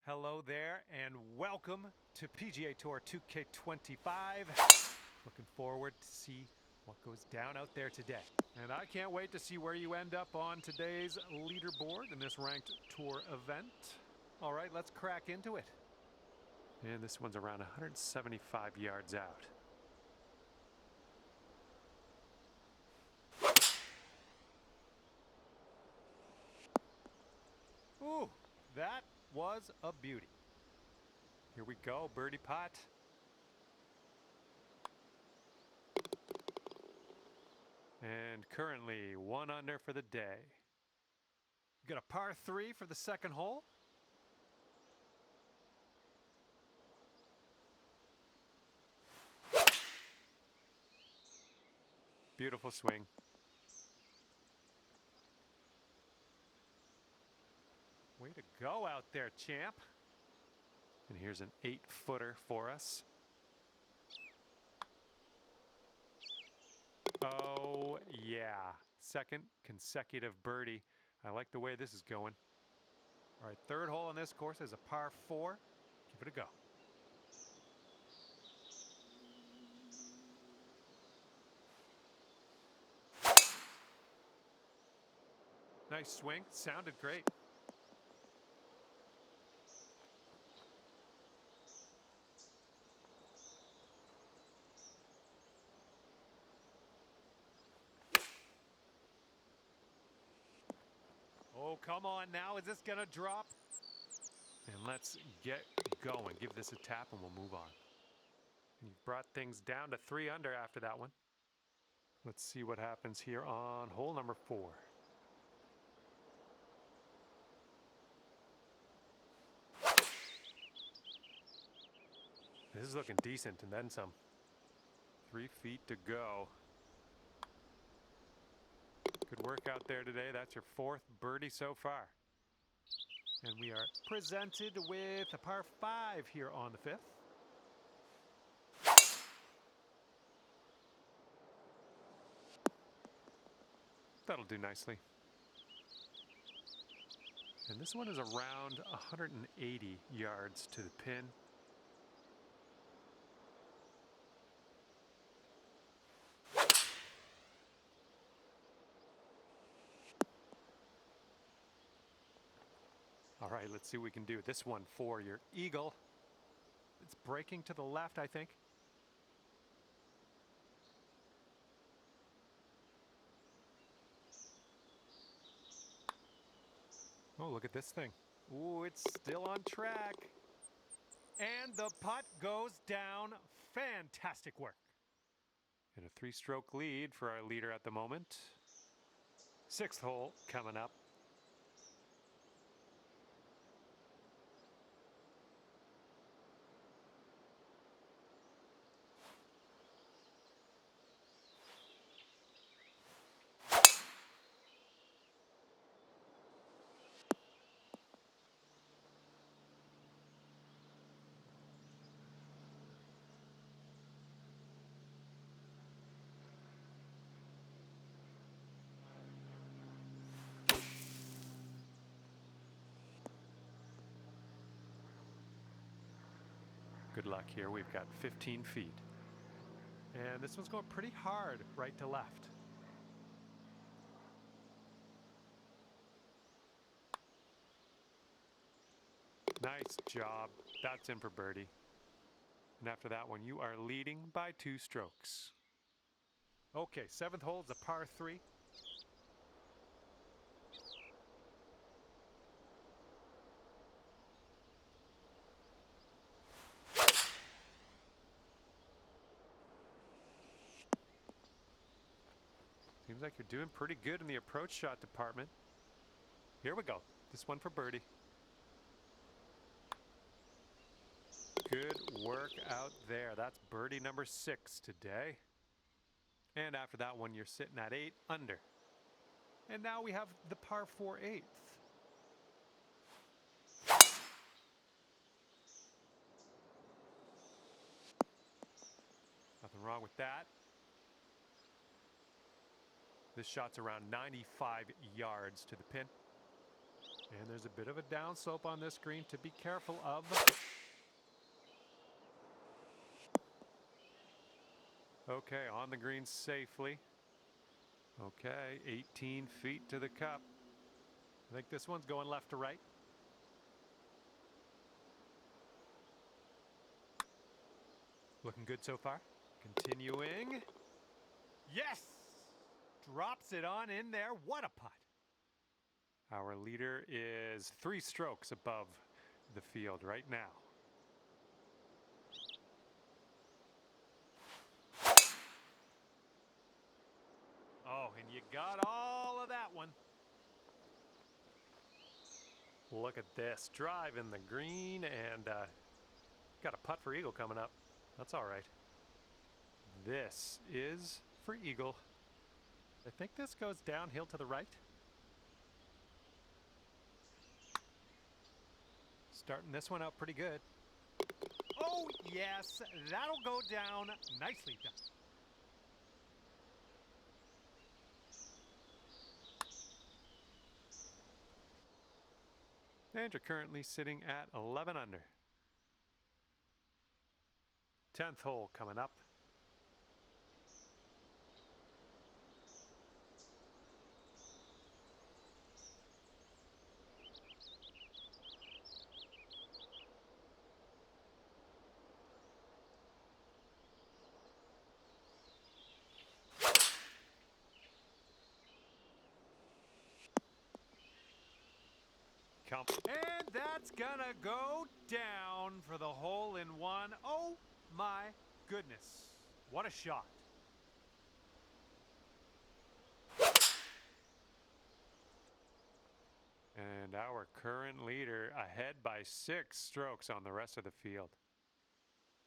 Hello there and welcome to PGA Tour 2K25. Looking forward to see what goes down out there today. And I can't wait to see where you end up on today's leaderboard in this ranked tour event. All right, let's crack into it. And this one's around 175 yards out. Ooh, that was a beauty. Here we go, birdie putt. And currently 1 under for the day. We got a par 3 for the second hole. Beautiful swing. Way to go out there, champ. And here's an 8-footer for us. Oh, yeah. Second consecutive birdie. I like the way this is going. All right, third hole on this course is a par 4. Give it a go. Nice swing. Sounded great. Oh, come on now. Is this going to drop? And let's get going. Give this a tap and we'll move on. And you've brought things down to 3 under after that one. Let's see what happens here on hole number 4. This is looking decent and then some. 3 feet to go. Good work out there today. That's your 4th birdie so far. And we are presented with a par 5 here on the 5th. That'll do nicely. And this one is around 180 yards to the pin. All right, let's see what we can do. This one for your eagle. It's breaking to the left, I think. Oh, look at this thing. Ooh, it's still on track. And the putt goes down. Fantastic work. And a 3-stroke lead for our leader at the moment. 6th hole coming up. Good luck here. We've got 15 feet. And this one's going pretty hard right to left. Nice job. That's in for birdie. And after that one, you are leading by 2 strokes. Okay, 7th hole is a par 3. Seems like you're doing pretty good in the approach shot department. Here we go. This one for birdie. Good work out there. That's birdie number 6 today. And after that one, you're sitting at 8 under. And now we have the par 4 8th. Nothing wrong with that. This shot's around 95 yards to the pin. And there's a bit of a downslope on this green to be careful of. Okay, on the green safely. Okay, 18 feet to the cup. I think this one's going left to right. Looking good so far. Continuing. Yes! Drops it on in there. What a putt. Our leader is 3 strokes above the field right now. Oh, and you got all of that one. Look at this. Drive in the green and got a putt for eagle coming up. That's all right. This is for eagle. I think this goes downhill to the right. Starting this one out pretty good. Oh, yes. That'll go down. Nicely done. And you're currently sitting at 11 under. 10th hole coming up. And that's gonna go down for the hole in one. Oh my goodness. What a shot. And our current leader ahead by 6 strokes on the rest of the field.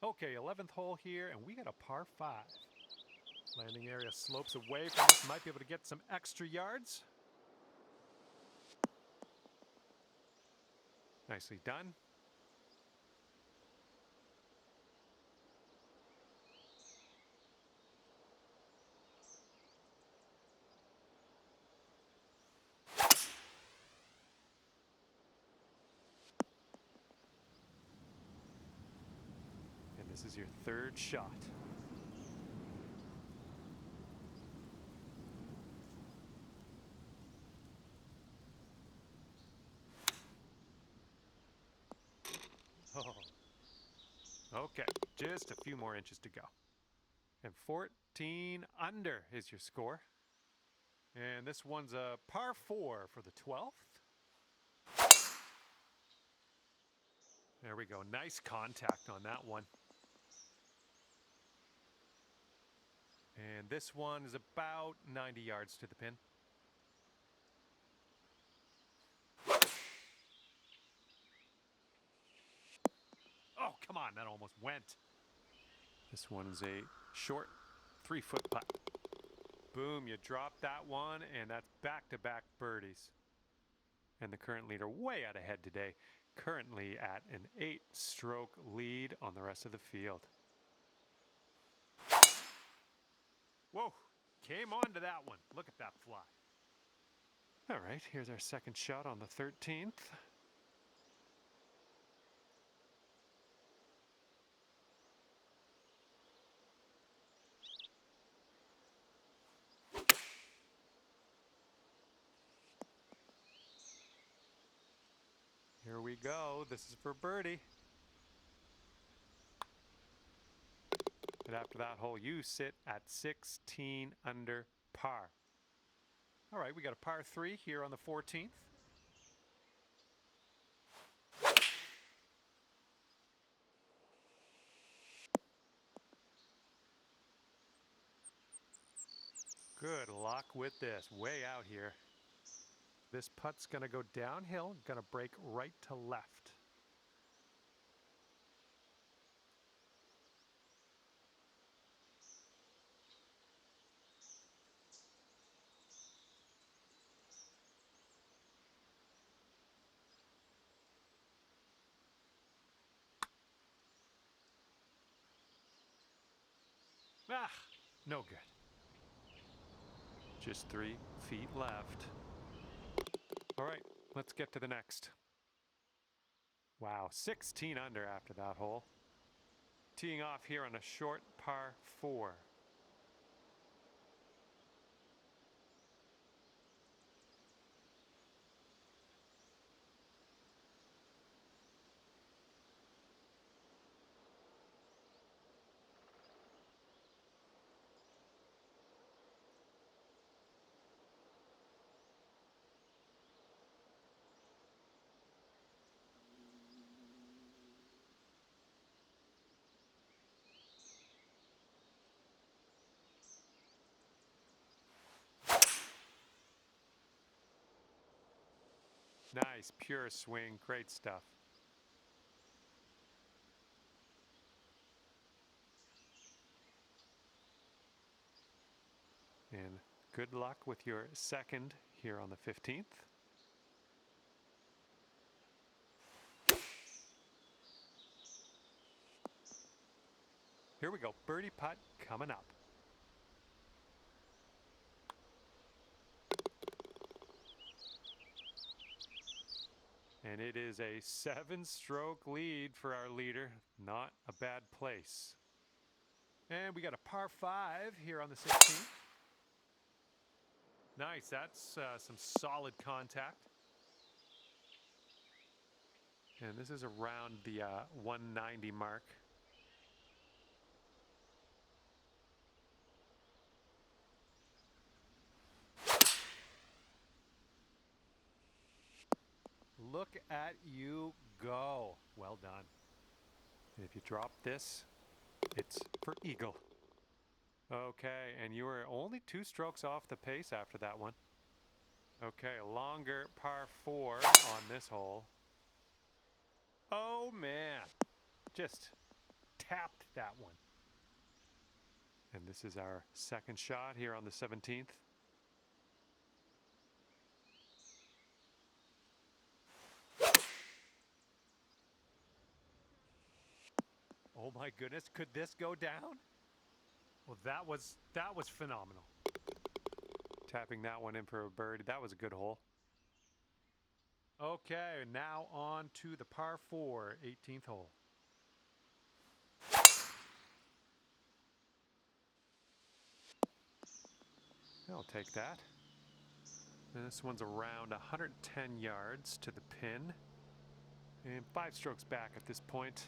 Okay, 11th hole here, and we got a par 5. Landing area slopes away from us. Might be able to get some extra yards. Nicely done. And this is your 3rd shot. Oh. Okay, just a few more inches to go. And 14 under is your score. And this one's a par 4 for the 12th. There we go. Nice contact on that one. And this one is about 90 yards to the pin. Oh, come on. That almost went. This one is a short 3-foot putt. Boom, you drop that one, and that's back-to-back birdies. And the current leader way out ahead today, currently at an 8-stroke lead on the rest of the field. Whoa, came on to that one. Look at that fly. All right, here's our 2nd shot on the 13th. Here we go. This is for birdie. And after that hole, you sit at 16 under par. All right, we got a par 3 here on the 14th. Good luck with this. Way out here. This putt's going to go downhill, going to break right to left. Ah, no good. Just 3 feet left. All right, Let's get to the next. Wow, 16 under after that hole. Teeing off here on a short par 4. Nice, pure swing, great stuff. And good luck with your second here on the 15th. Here we go, birdie putt coming up. And it is a 7-stroke lead for our leader. Not a bad place. And we got a par 5 here on the 16th. Nice, that's some solid contact. And this is around the 190 mark. Look at you go. Well done. And if you drop this, it's for eagle. Okay, and you were only 2 strokes off the pace after that one. Okay, a longer par 4 on this hole. Oh man, just tapped that one. And this is our second shot here on the 17th. Oh my goodness, could this go down? Well, that was phenomenal. Tapping that one in for a birdie. That was a good hole. Okay, now on to the par 4, 18th hole. I'll take that. And this one's around 110 yards to the pin. And 5 strokes back at this point.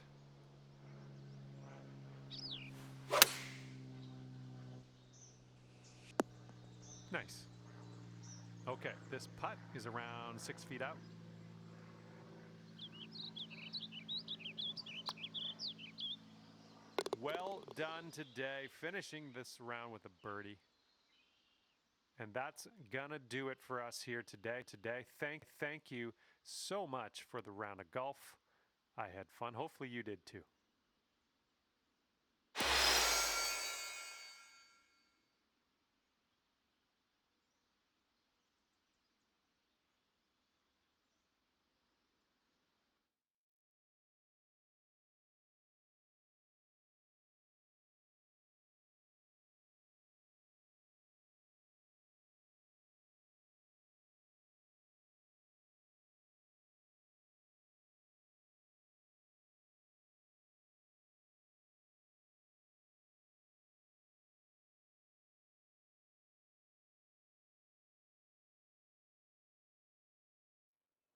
Nice. Okay, this putt is around 6 feet out. Well done today, finishing this round with a birdie. And that's gonna do it for us here today. Thank you so much for the round of golf. I had fun. Hopefully you did too.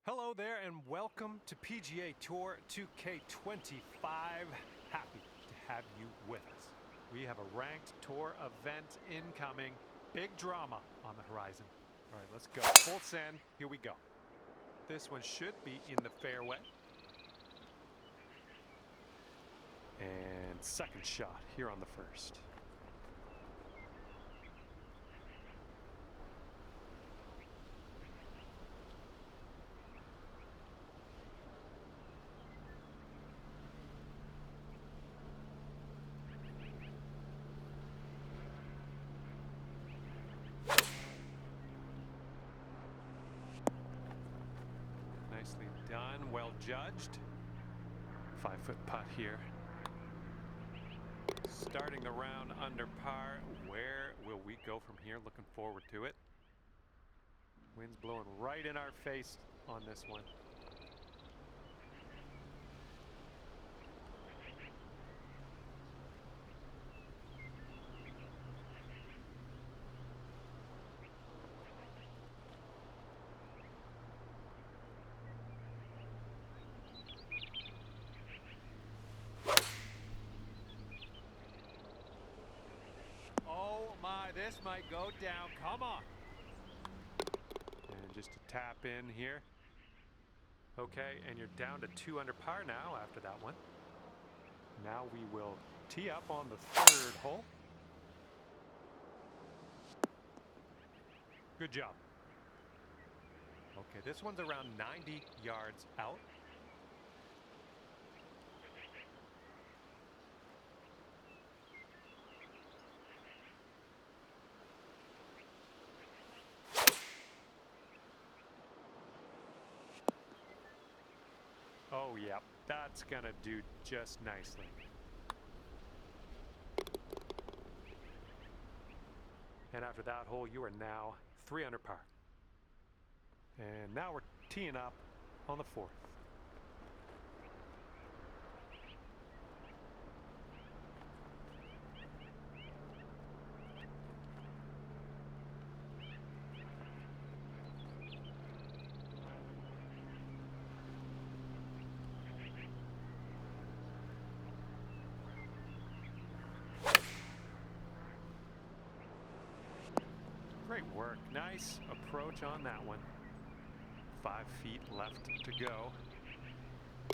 Hello there and welcome to PGA Tour 2K25. Happy to have you with us. We have a ranked tour event incoming. Big drama on the horizon. All right, let's go. Full send. Here we go. This one should be in the fairway. And second shot here on the first. Nicely done, well judged. 5-foot putt here. Starting the round under par. Where will we go from here? Looking forward to it. Wind's blowing right in our face on this one. Oh my, this might go down. Come on. And just a tap in here. Okay, and you're down to 2 under par now after that one. Now we will tee up on the 3rd hole. Good job. Okay, this one's around 90 yards out. Oh yeah, that's gonna do just nicely. And after that hole, you are now 3 under par. And now we're teeing up on the 4th. Great work. Nice approach on that one. 5 feet left to go.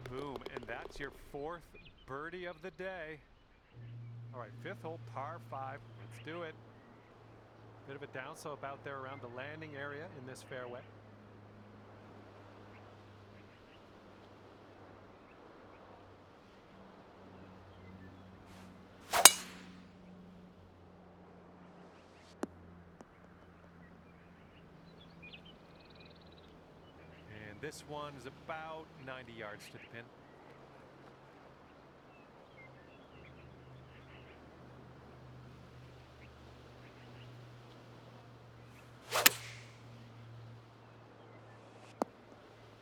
Boom, and that's your 4th birdie of the day. All right, 5th hole, par 5. Let's do it. Bit of a downslope out there around the landing area in this fairway. This one is about 90 yards to the pin.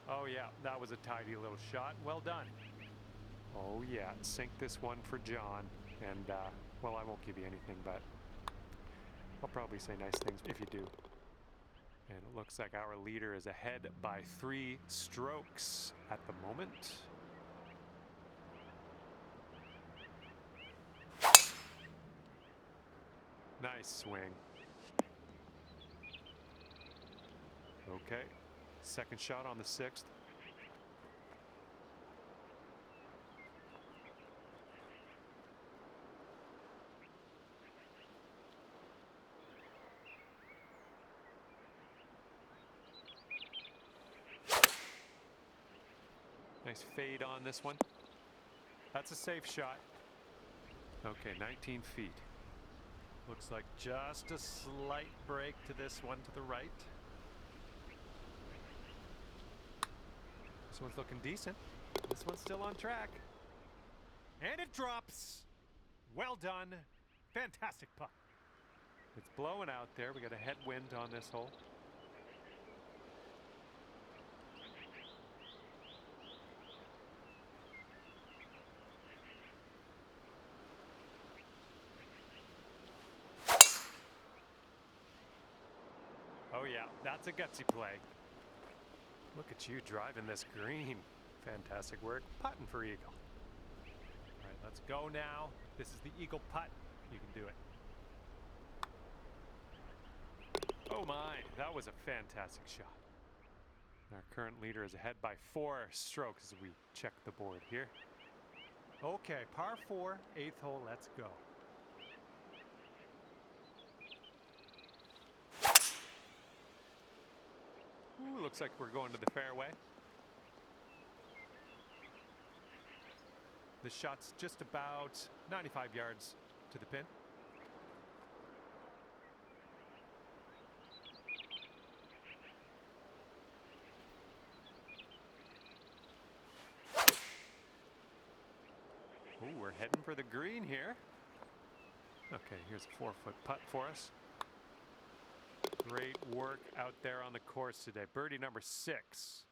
Oh yeah, that was a tidy little shot. Well done. Oh yeah, sink this one for John. And, well, I won't give you anything, but I'll probably say nice things if you do. And it looks like our leader is ahead by 3 strokes at the moment. Nice swing. Okay, 2nd shot on the 6th. Nice fade on this one. That's a safe shot. Okay, 19 feet. Looks like just a slight break to this one to the right. This one's looking decent. This one's still on track. And it drops. Well done. Fantastic putt. It's blowing out there. We got a headwind on this hole. Oh yeah, that's a gutsy play. Look at you driving this green. Fantastic work. Putting for eagle. All right, let's go now. This is the eagle putt. You can do it. Oh my, that was a fantastic shot. Our current leader is ahead by 4 strokes as we check the board here. Okay, par 4, 8th hole, let's go. Ooh, looks like we're going to the fairway. The shot's just about 95 yards to the pin. Ooh, we're heading for the green here. Okay, here's a 4-foot putt for us. Great work out there on the course today. Birdie number 6.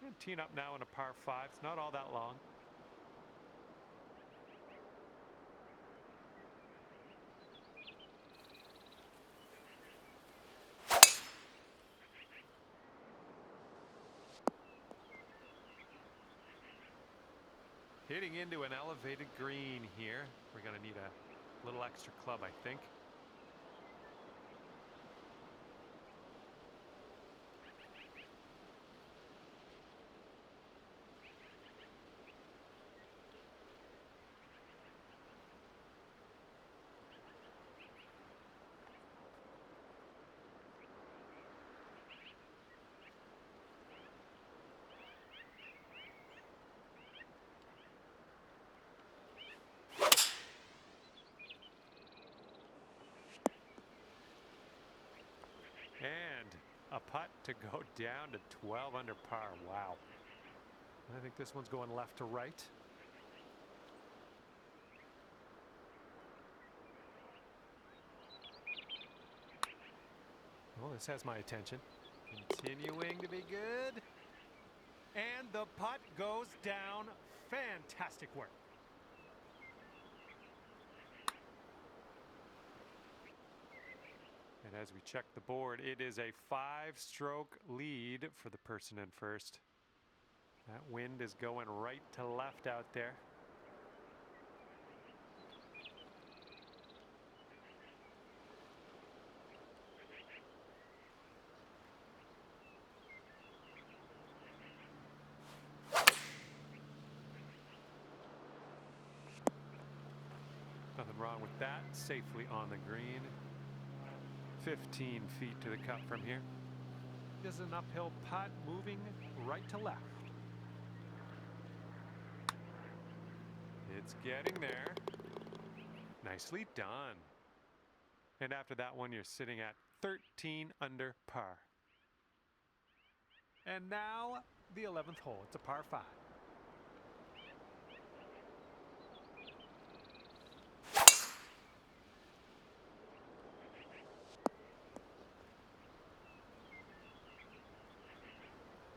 And teeing up now in a par 5. It's not all that long. Hitting into an elevated green here. We're going to need a little extra club, I think. And a putt to go down to 12 under par. Wow. I think this one's going left to right. Well, this has my attention. Continuing to be good. And the putt goes down. Fantastic work. And as we check the board, it is a 5-stroke lead for the person in first. That wind is going right to left out there. Nothing wrong with that. Safely on the green. 15 feet to the cup from here. This is an uphill putt moving right to left. It's getting there. Nicely done. And after that one, you're sitting at 13 under par. And now the 11th hole. It's a par 5.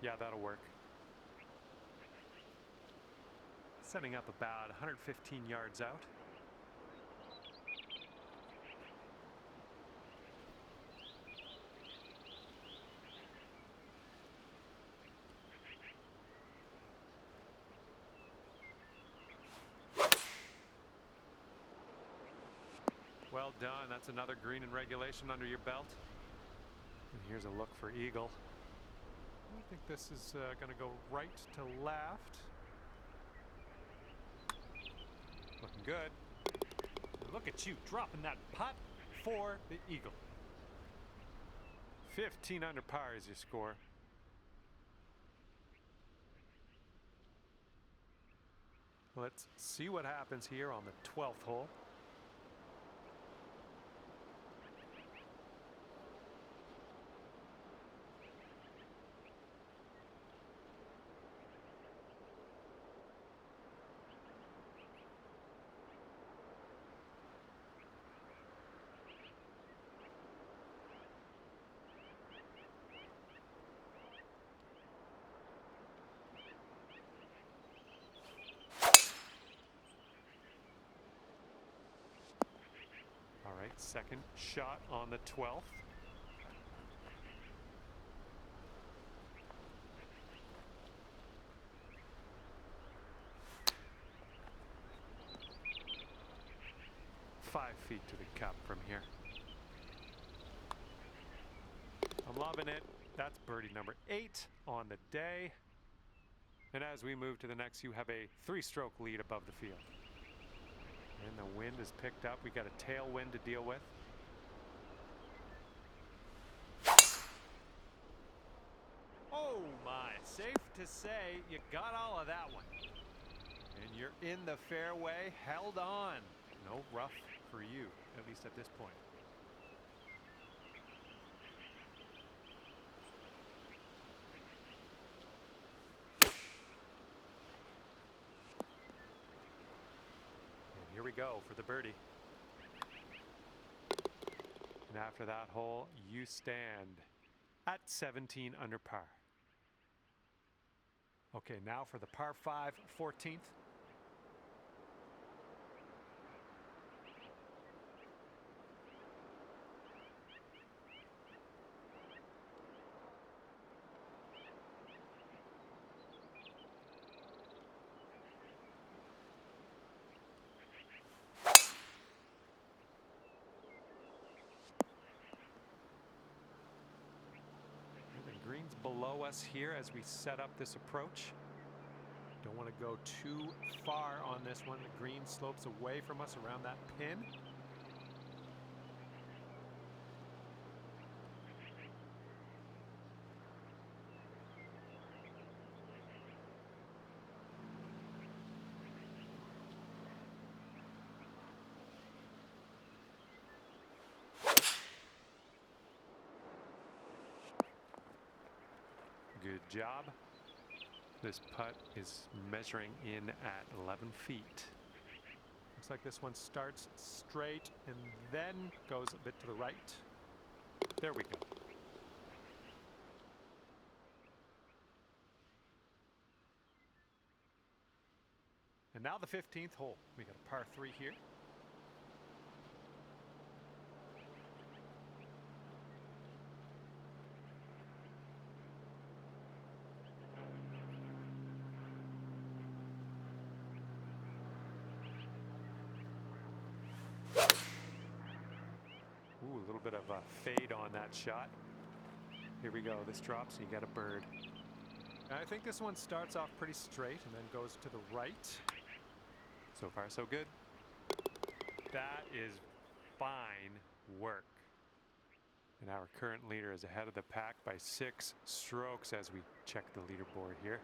Yeah, that'll work. Setting up about 115 yards out. Well done. That's another green in regulation under your belt. And here's a look for eagle. I think this is going to go right to left. Looking good. Look at you dropping that putt for the eagle. 15 under par is your score. Let's see what happens here on the 12th hole. Second shot on the 12th. Five feet to the cup from here. I'm loving it. That's birdie number 8 on the day. And as we move to the next, you have a 3-stroke lead above the field. And the wind is picked up. We got a tailwind to deal with. Oh my, safe to say you got all of that one. And you're in the fairway, held on. No rough for you, at least at this point. Here we go for the birdie. after that hole, you stand at 17 under par. Okay, now for the par 5 14th. Green's below us here as we set up this approach. Don't want to go too far on this one. The green slopes away from us around that pin. Good job. This putt is measuring in at 11 feet. Looks like this one starts straight and then goes a bit to the right. There we go. And now the 15th hole. We got a par 3 here. Ooh, a little bit of a fade on that shot. Here we go. This drops and you got a bird. I think this one starts off pretty straight and then goes to the right. So far, so good. That is fine work. And our current leader is ahead of the pack by 6 strokes as we check the leaderboard here.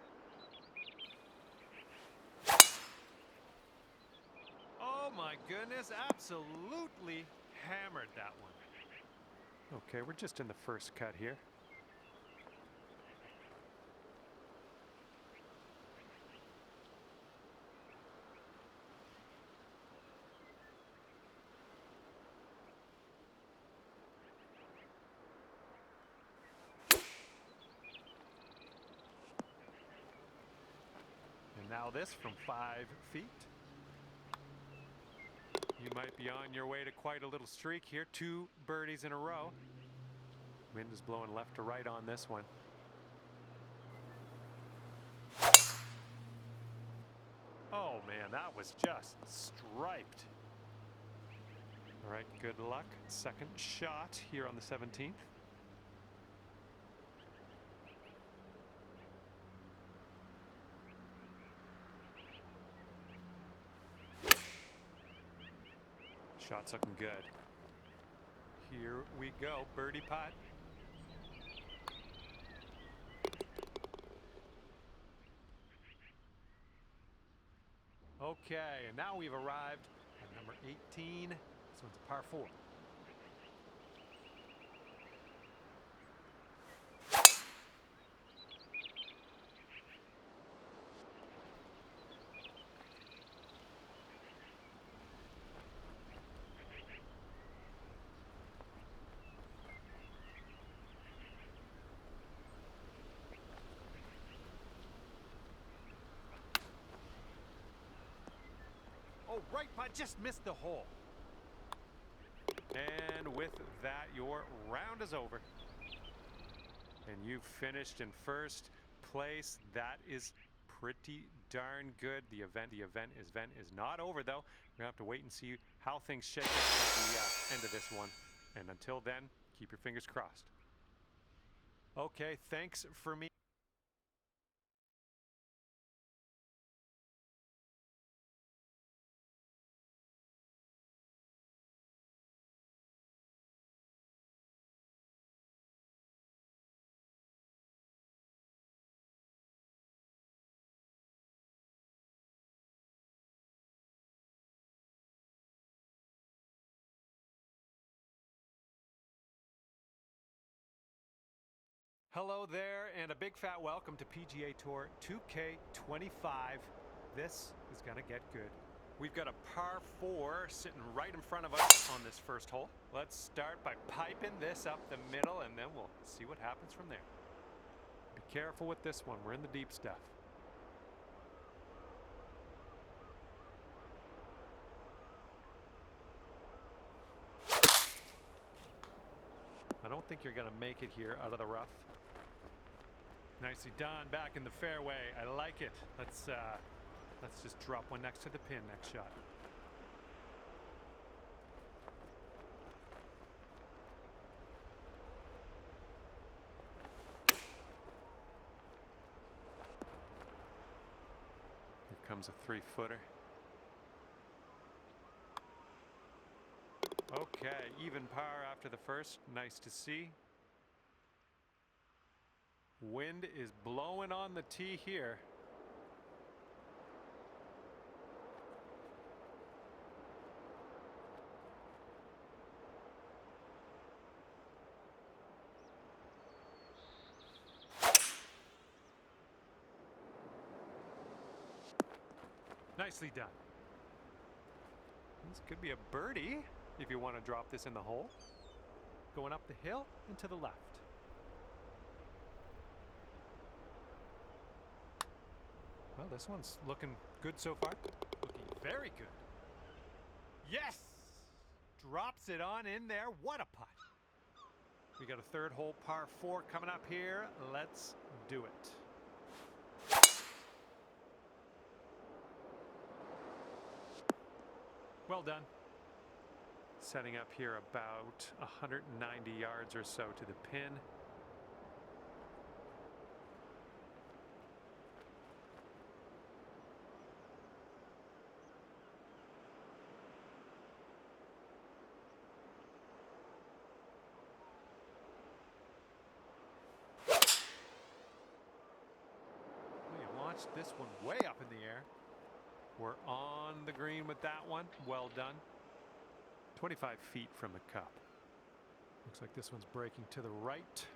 Oh my goodness, absolutely hammered that one. Okay, we're just in the first cut here. And now this from 5 feet. You might be on your way to quite a little streak here. 2 birdies in a row. Wind is blowing left to right on this one. Oh man, that was just striped. All right, good luck. Second shot here on the 17th. Shot's looking good. Here we go, birdie putt. Okay, and now we've arrived at number 18. This one's a par 4. Oh, right putt, just missed the hole. And with that, your round is over. And you finished in first place. That is pretty darn good. The event is not over, though. We're going to have to wait and see how things shake out at the end of this one. And until then, keep your fingers crossed. Okay, thanks for me. Hello there, and a big fat welcome to PGA Tour 2K25. This is going to get good. We've got a par 4 sitting right in front of us on this first hole. Let's start by piping this up the middle, and then we'll see what happens from there. Be careful with this one. We're in the deep stuff. I don't think you're going to make it here out of the rough. Nicely done, back in the fairway. I like it. Let's just drop one next to the pin next shot. Here comes a 3-footer. Okay, even par after the first. Nice to see. Wind is blowing on the tee here. Nicely done. This could be a birdie if you want to drop this in the hole. Going up the hill and to the left. Well, this one's looking good so far. Looking very good. Yes! Drops it on in there. What a putt. We got a third hole par 4 coming up here. Let's do it. Well done. Setting up here about 190 yards or so to the pin. This one way up in the air. We're on the green with that one. Well done. 25 feet from the cup. Looks like this one's breaking to the right.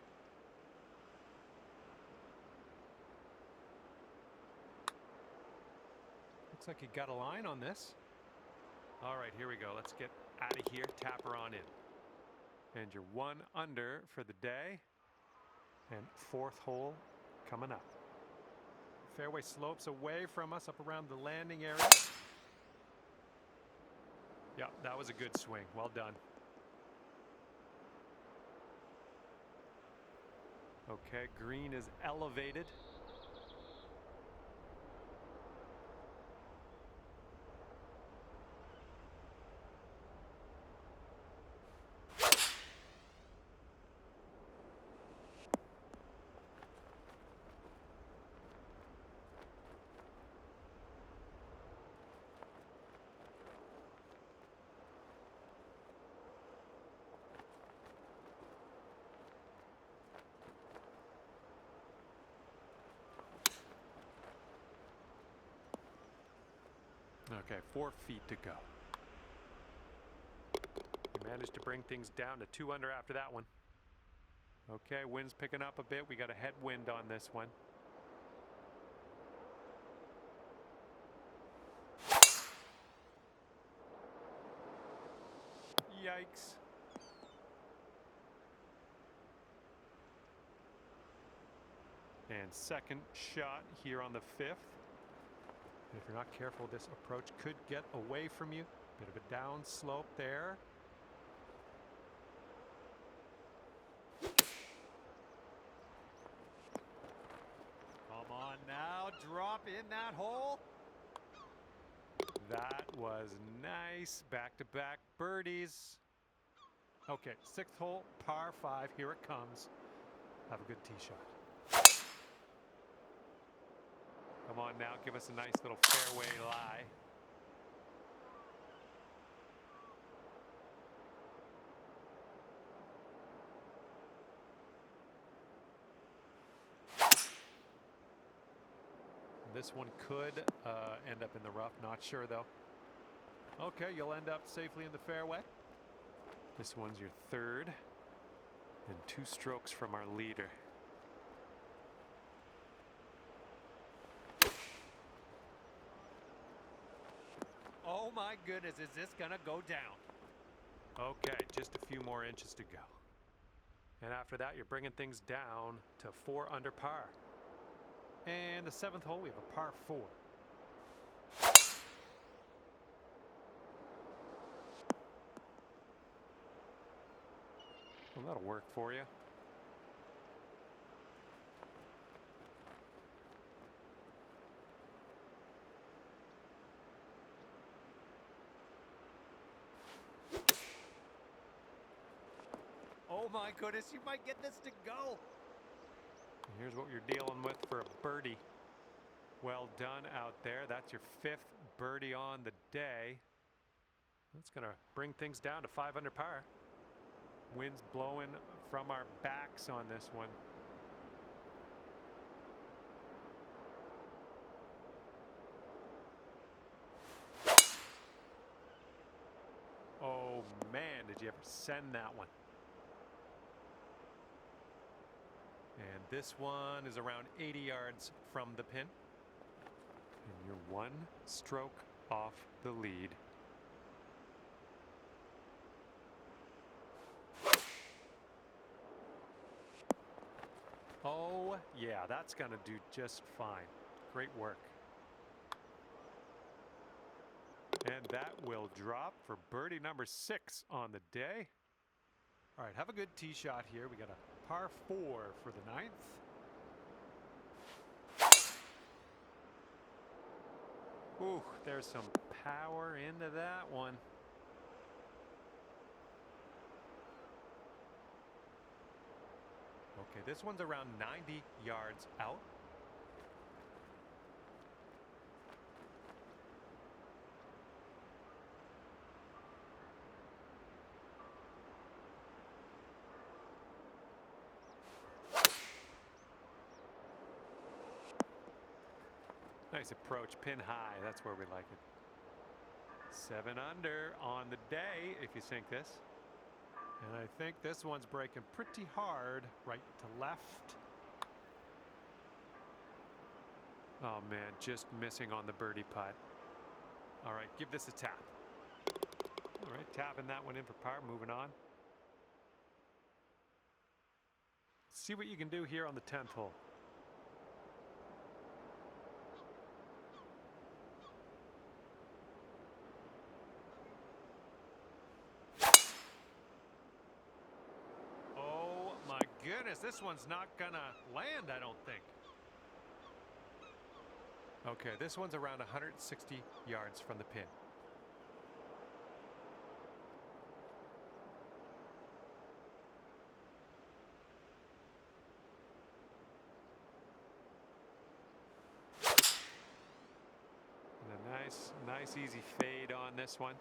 Looks like you got a line on this. All right, here we go. Let's get out of here. Tap her on in. And you're 1 under for the day. And 4th hole coming up. Fairway slopes away from us up around the landing area. Yeah, that was a good swing. Well done. Okay, green is elevated. Okay, 4 feet to go. We managed to bring things down to 2 under after that one. Okay, wind's picking up a bit. We got a headwind on this one. Yikes. And second shot here on the 5th. If you're not careful, this approach could get away from you. Bit of a down slope there. Come on now, drop in that hole. That was nice. Back-to-back birdies. Okay, 6th hole, par 5. Here it comes. Have a good tee shot. Come on now, give us a nice little fairway lie. This one could end up in the rough, not sure though. Okay, you'll end up safely in the fairway. This one's your 3rd and 2 strokes from our leader. Oh my goodness, is this gonna go down? Okay, just a few more inches to go. And after that, you're bringing things down to 4 under par. And the 7th hole, we have a par 4. Well, that'll work for you. Oh my goodness, you might get this to go. Here's what you're dealing with for a birdie. Well done out there. That's your 5th birdie on the day. That's going to bring things down to 5 under par. Wind's blowing from our backs on this one. Oh man, did you ever send that one? And this one is around 80 yards from the pin. And you're 1 stroke off the lead. Oh yeah, that's gonna do just fine. Great work. And that will drop for birdie number 6 on the day. All right, have a good tee shot here. We got a par 4 for the 9th. Ooh, there's some power into that one. Okay, this one's around 90 yards out. Nice approach, pin high. That's where we like it. 7 under on the day if you sink this. And I think this one's breaking pretty hard right to left. Oh man, just missing on the birdie putt. All right, give this a tap. All right, tapping that one in for par, moving on. See what you can do here on the 10th hole. Goodness, this one's not gonna land, I don't think. Okay, this one's around 160 yards from the pin. And a nice easy fade on this one.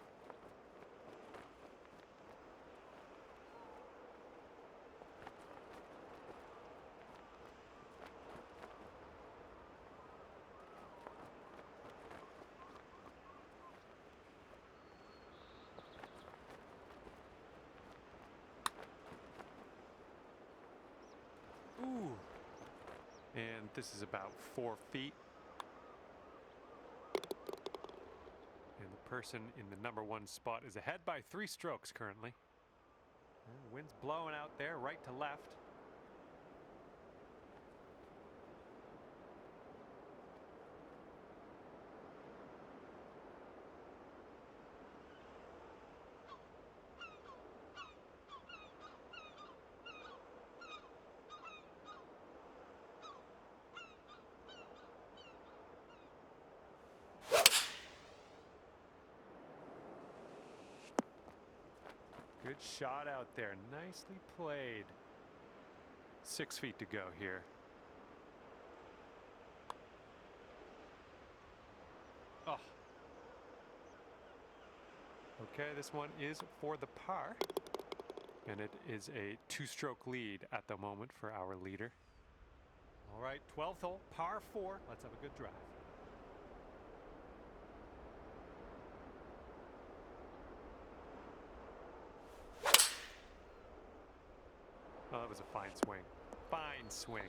Ooh. And this is about 4 feet. And the person in the number 1 spot is ahead by 3 strokes currently. And wind's blowing out there right to left. Good shot out there. Nicely played. 6 feet to go here. Oh. Okay, this one is for the par. And it is a 2-stroke lead at the moment for our leader. All right, 12th hole, par 4. Let's have a good drive. Oh, that was a fine swing. Fine swing.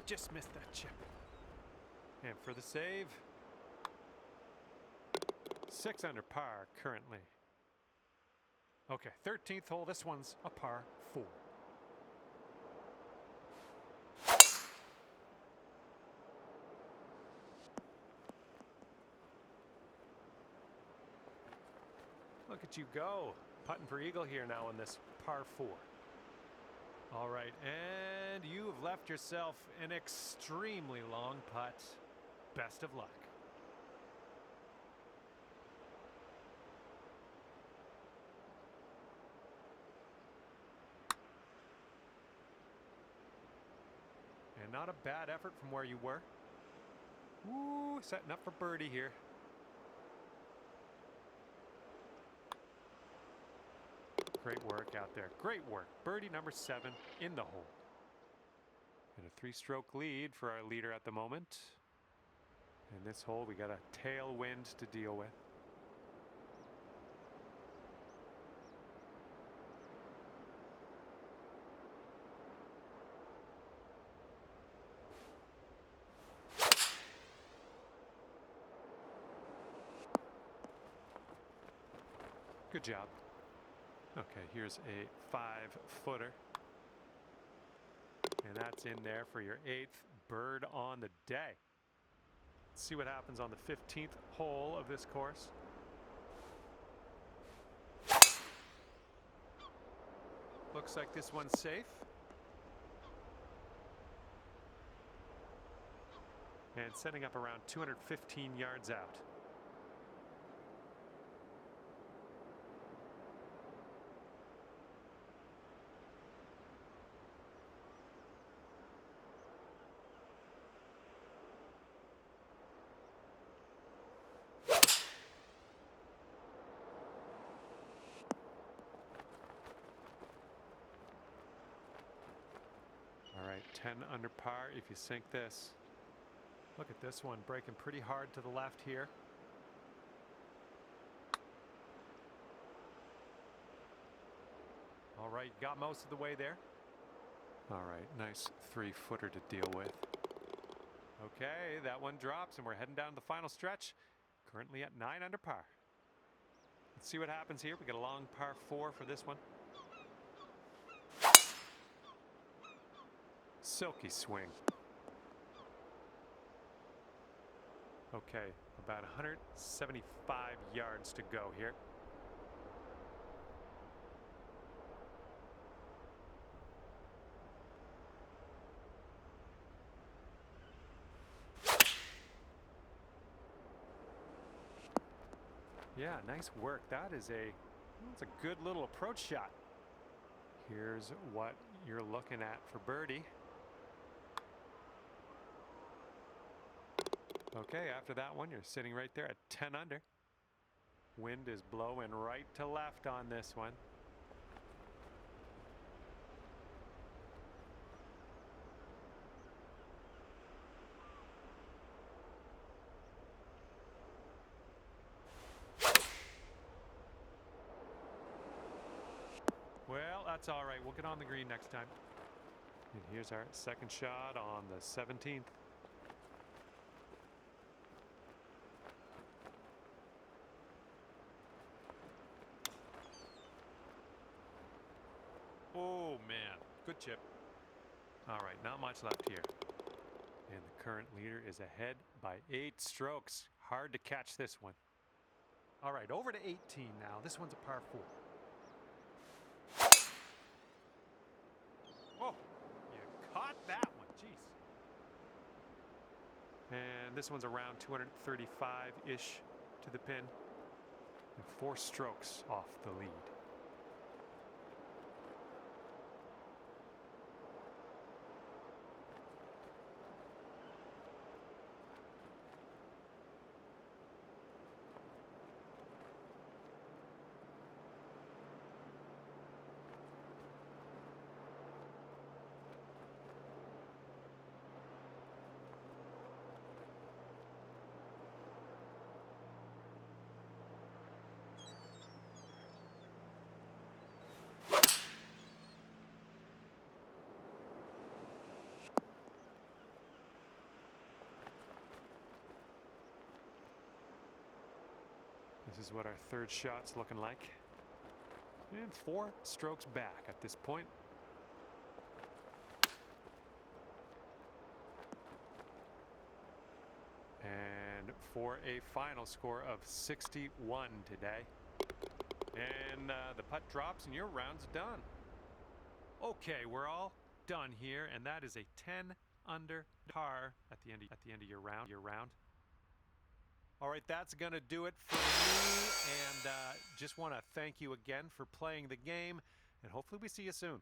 Just missed that chip. And for the save, 6 under par currently. Okay, 13th hole. This one's a par 4. Look at you go. Putting for eagle here now on this par 4. All right, and you have left yourself an extremely long putt. Best of luck. And not a bad effort from where you were. Ooh, setting up for birdie here. Great work out there. Great work. Birdie number 7 in the hole. And a 3-stroke lead for our leader at the moment. In this hole, we got a tailwind to deal with. Good job. Okay, here's a 5-footer. And that's in there for your 8th bird on the day. Let's see what happens on the 15th hole of this course. Looks like this one's safe. And setting up around 215 yards out. All right, 10 under par if you sink this. Look at this one, breaking pretty hard to the left here. All right, got most of the way there. All right, nice 3-footer to deal with. Okay, that one drops and we're heading down to the final stretch. Currently at 9 under par. Let's see what happens here. We got a long par 4 for this one. Silky swing. Okay, about 175 yards to go here. Yeah, nice work. That's a good little approach shot. Here's what you're looking at for birdie. Okay, after that one, you're sitting right there at 10 under. Wind is blowing right to left on this one. Well, that's all right. We'll get on the green next time. And here's our second shot on the 17th. Oh, man. Good chip. All right, not much left here. And the current leader is ahead by 8 strokes. Hard to catch this one. All right, over to 18 now. This one's a par 4. Oh, you caught that one. Jeez. And this one's around 235-ish to the pin. And 4 strokes off the lead. This is what our third shot's looking like. And 4 strokes back at this point. And for a final score of 61 today. And the putt drops and your round's done. Okay, we're all done here, and that is a 10 under par at the end of your round. All right, that's going to do it for me, and just want to thank you again for playing the game, and hopefully we see you soon.